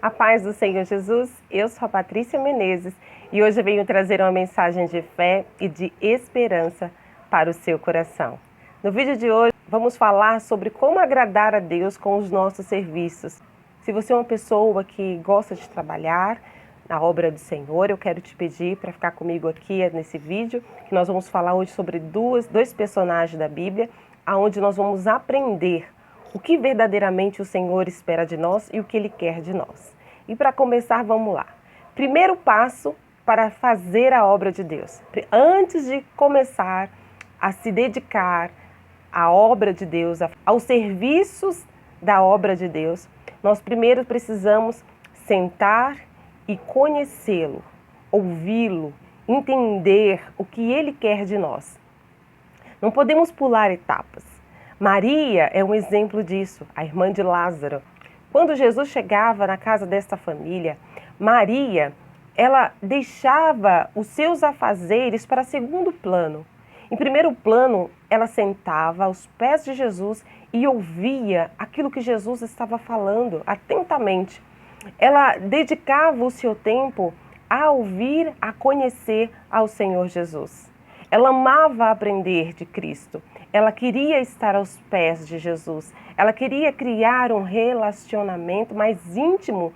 A paz do Senhor Jesus, eu sou a Patrícia Menezes e hoje eu venho trazer uma mensagem de fé e de esperança para o seu coração. No vídeo de hoje vamos falar sobre como agradar a Deus com os nossos serviços. Se você é uma pessoa que gosta de trabalhar na obra do Senhor, eu quero te pedir para ficar comigo aqui nesse vídeo, que nós vamos falar hoje sobre dois personagens da Bíblia, onde nós vamos aprender o que verdadeiramente o Senhor espera de nós e o que Ele quer de nós. E para começar, vamos lá. Primeiro passo para fazer a obra de Deus. Antes de começar a se dedicar à obra de Deus, aos serviços da obra de Deus, nós primeiro precisamos sentar e conhecê-lo, ouvi-lo, entender o que Ele quer de nós. Não podemos pular etapas. Maria é um exemplo disso, a irmã de Lázaro. Quando Jesus chegava na casa desta família, Maria, ela deixava os seus afazeres para segundo plano. Em primeiro plano, ela sentava aos pés de Jesus e ouvia aquilo que Jesus estava falando atentamente. Ela dedicava o seu tempo a ouvir, a conhecer ao Senhor Jesus. Ela amava aprender de Cristo. Ela queria estar aos pés de Jesus. Ela queria criar um relacionamento mais íntimo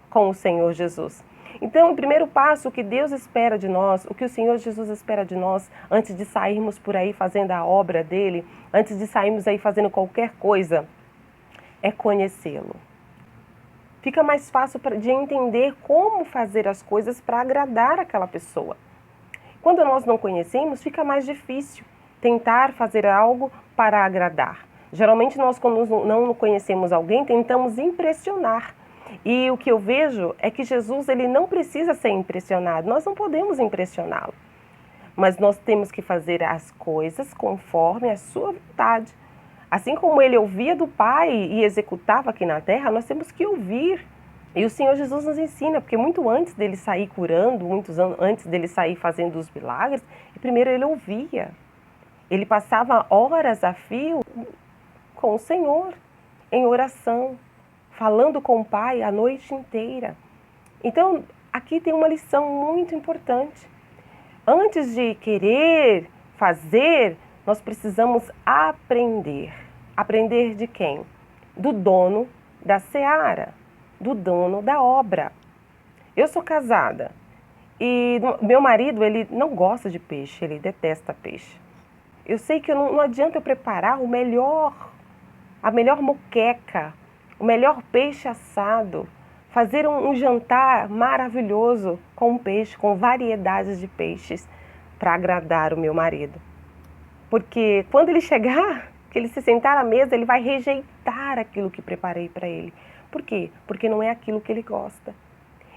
com o Senhor Jesus. Então, o primeiro passo, o que Deus espera de nós, o que o Senhor Jesus espera de nós, antes de sairmos por aí fazendo a obra dele, antes de sairmos aí fazendo qualquer coisa, é conhecê-lo. Fica mais fácil de entender como fazer as coisas para agradar aquela pessoa. Quando nós não conhecemos, fica mais difícil tentar fazer algo para agradar. Geralmente nós, quando não conhecemos alguém, tentamos impressionar. E o que eu vejo é que Jesus, ele não precisa ser impressionado. Nós não podemos impressioná-lo. Mas nós temos que fazer as coisas conforme a sua vontade. Assim como ele ouvia do Pai e executava aqui na terra, nós temos que ouvir. E o Senhor Jesus nos ensina, porque muito antes dele sair curando, muitos anos antes dele sair fazendo os milagres, primeiro ele ouvia. Ele passava horas a fio com o Senhor, em oração, falando com o Pai a noite inteira. Então, aqui tem uma lição muito importante. Antes de querer fazer, nós precisamos aprender. Aprender de quem? Do dono da seara, do dono da obra. Eu sou casada e meu marido, ele não gosta de peixe, ele detesta peixe. Eu sei que não adianta eu preparar a melhor moqueca, o melhor peixe assado, fazer um jantar maravilhoso com peixe, com variedades de peixes, para agradar o meu marido. Porque quando ele chegar, que ele se sentar à mesa, ele vai rejeitar aquilo que preparei para ele. Por quê? Porque não é aquilo que ele gosta.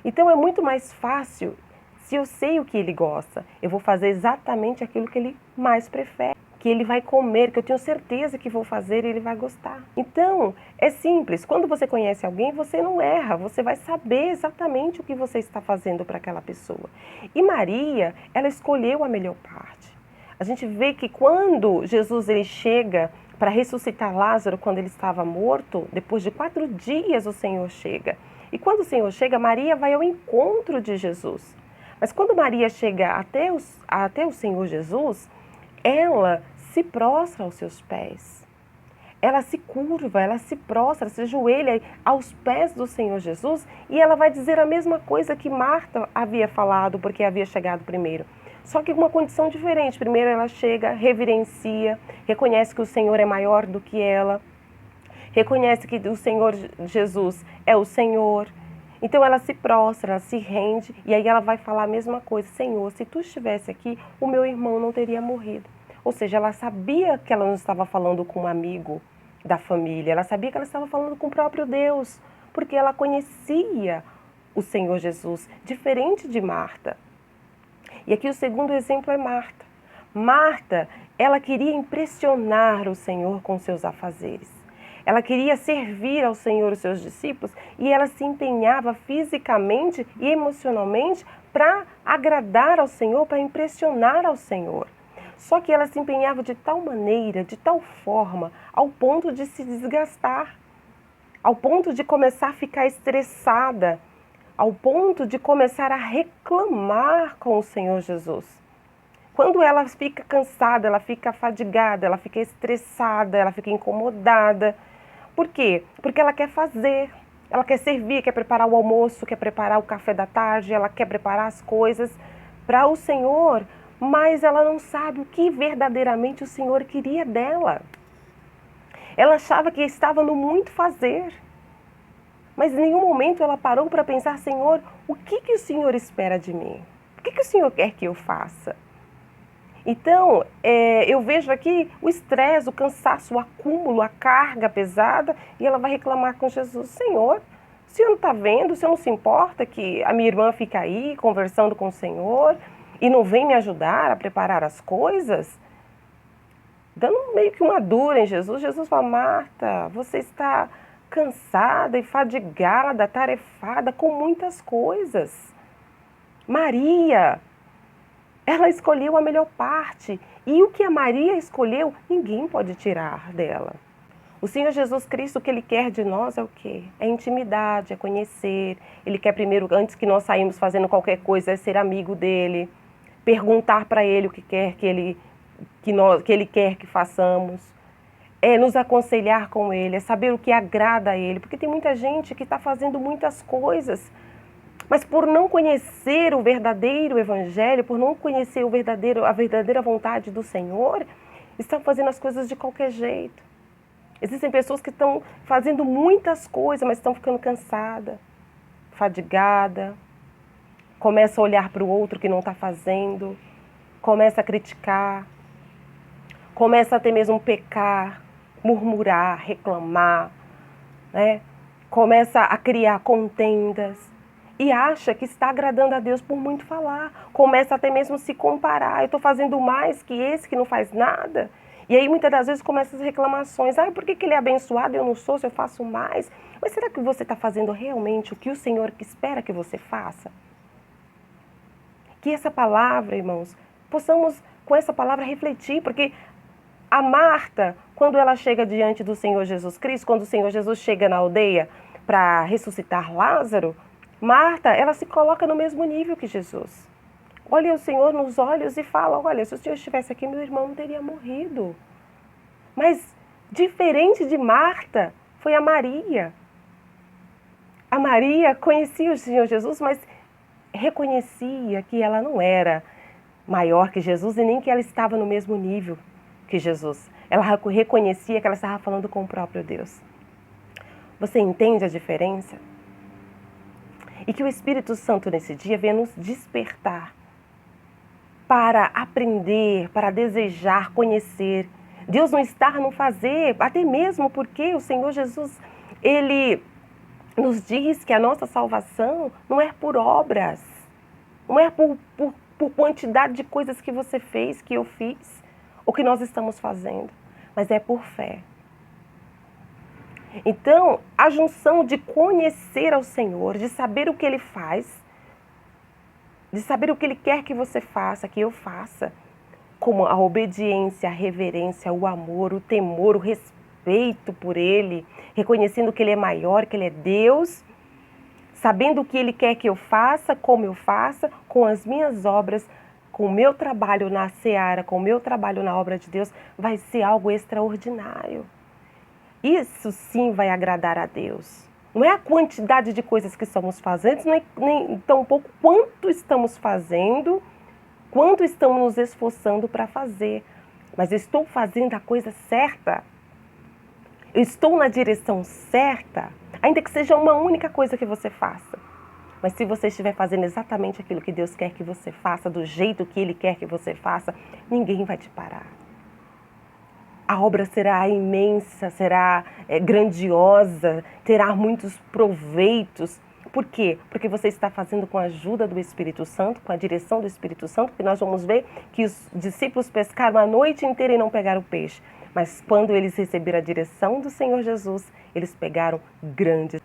Então é muito mais fácil, se eu sei o que ele gosta, eu vou fazer exatamente aquilo que ele mais prefere, que ele vai comer, que eu tenho certeza que vou fazer e ele vai gostar. Então, é simples. Quando você conhece alguém, você não erra, você vai saber exatamente o que você está fazendo para aquela pessoa. E Maria, ela escolheu a melhor parte. A gente vê que quando Jesus ele chega para ressuscitar Lázaro, quando ele estava morto, depois de 4 dias o Senhor chega. E quando o Senhor chega, Maria vai ao encontro de Jesus. Mas quando Maria chega até o Senhor Jesus, ela se prostra aos seus pés. Ela se curva, ela se prostra, se ajoelha aos pés do Senhor Jesus e ela vai dizer a mesma coisa que Marta havia falado, porque havia chegado primeiro. Só que com uma condição diferente. Primeiro ela chega, reverencia, reconhece que o Senhor é maior do que ela, reconhece que o Senhor Jesus é o Senhor. Então ela se prostra, ela se rende e aí ela vai falar a mesma coisa. Senhor, se tu estivesse aqui, o meu irmão não teria morrido. Ou seja, ela sabia que ela não estava falando com um amigo da família, ela sabia que ela estava falando com o próprio Deus, porque ela conhecia o Senhor Jesus, diferente de Marta. E aqui o segundo exemplo é Marta. Marta, ela queria impressionar o Senhor com seus afazeres. Ela queria servir ao Senhor os seus discípulos e ela se empenhava fisicamente e emocionalmente para agradar ao Senhor, para impressionar ao Senhor. Só que ela se empenhava de tal maneira, de tal forma, ao ponto de se desgastar. ao ponto de começar a ficar estressada, ao ponto de começar a reclamar com o Senhor Jesus. Quando ela fica cansada, ela fica fadigada, ela fica estressada, ela fica incomodada. Por quê? Porque ela quer fazer, ela quer servir, quer preparar o almoço, quer preparar o café da tarde, ela quer preparar as coisas para o Senhor, mas ela não sabe o que verdadeiramente o Senhor queria dela. Ela achava que estava no muito fazer, mas em nenhum momento ela parou para pensar: Senhor, o que o Senhor espera de mim? O que o Senhor quer que eu faça? Então, eu vejo aqui o estresse, o cansaço, o acúmulo, a carga pesada, e ela vai reclamar com Jesus: Senhor, o Senhor não está vendo, o Senhor não se importa que a minha irmã fica aí conversando com o Senhor e não vem me ajudar a preparar as coisas? Dando meio que uma dura em Jesus. Jesus fala: Marta, você está cansada e fadigada, atarefada com muitas coisas. Maria, ela escolheu a melhor parte, e o que a Maria escolheu, ninguém pode tirar dela. O Senhor Jesus Cristo, o que Ele quer de nós é o quê? É intimidade, é conhecer. Ele quer primeiro, antes que nós saímos fazendo qualquer coisa, é ser amigo dEle, perguntar para Ele o que quer que Ele quer que façamos, é nos aconselhar com Ele, é saber o que agrada a Ele, porque tem muita gente que está fazendo muitas coisas, mas por não conhecer o verdadeiro Evangelho, por não conhecer a verdadeira vontade do Senhor, estão fazendo as coisas de qualquer jeito. Existem pessoas que estão fazendo muitas coisas, mas estão ficando cansadas, fadigadas, começa a olhar para o outro que não está fazendo, começa a criticar, começa até mesmo pecar, murmurar, reclamar, né? Começa a criar contendas e acha que está agradando a Deus por muito falar. Começa até mesmo a se comparar: eu estou fazendo mais que esse que não faz nada. E aí muitas das vezes começam as reclamações: por que ele é abençoado e eu não sou, se eu faço mais? Mas será que você está fazendo realmente o que o Senhor espera que você faça? Que essa palavra, irmãos, possamos com essa palavra refletir, porque a Marta, quando ela chega diante do Senhor Jesus Cristo, quando o Senhor Jesus chega na aldeia para ressuscitar Lázaro, Marta, ela se coloca no mesmo nível que Jesus. Olha o Senhor nos olhos e fala: olha, se o Senhor estivesse aqui, meu irmão não teria morrido. Mas, diferente de Marta, foi a Maria. A Maria conhecia o Senhor Jesus, mas reconhecia que ela não era maior que Jesus e nem que ela estava no mesmo nível que Jesus. Ela reconhecia que ela estava falando com o próprio Deus. Você entende a diferença? E que o Espírito Santo nesse dia venha nos despertar para aprender, para desejar, conhecer. Deus não está no fazer, até mesmo porque o Senhor Jesus, Ele nos diz que a nossa salvação não é por obras, não é por quantidade de coisas que você fez, que eu fiz, ou que nós estamos fazendo, mas é por fé. Então, a junção de conhecer ao Senhor, de saber o que Ele faz, de saber o que Ele quer que você faça, que eu faça, como a obediência, a reverência, o amor, o temor, o respeito por Ele, reconhecendo que Ele é maior, que Ele é Deus, sabendo o que Ele quer que eu faça, como eu faça, com as minhas obras, com o meu trabalho na seara, com o meu trabalho na obra de Deus, vai ser algo extraordinário. Isso sim vai agradar a Deus. Não é a quantidade de coisas que estamos fazendo, nem tão pouco quanto estamos fazendo, quanto estamos nos esforçando para fazer. Mas eu estou fazendo a coisa certa. Eu estou na direção certa, ainda que seja uma única coisa que você faça. Mas se você estiver fazendo exatamente aquilo que Deus quer que você faça, do jeito que Ele quer que você faça, ninguém vai te parar. A obra será imensa, será grandiosa, terá muitos proveitos. Por quê? Porque você está fazendo com a ajuda do Espírito Santo, com a direção do Espírito Santo, porque nós vamos ver que os discípulos pescaram a noite inteira e não pegaram peixe. Mas quando eles receberam a direção do Senhor Jesus, eles pegaram grandes.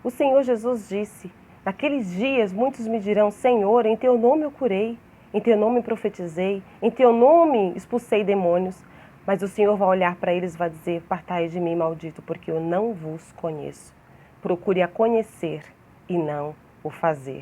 O Senhor Jesus disse: naqueles dias muitos me dirão: Senhor, em Teu nome eu curei, em Teu nome profetizei, em Teu nome expulsei demônios. Mas o Senhor vai olhar para eles e vai dizer: partai de mim, maldito, porque eu não vos conheço. Procure a conhecer e não o fazer.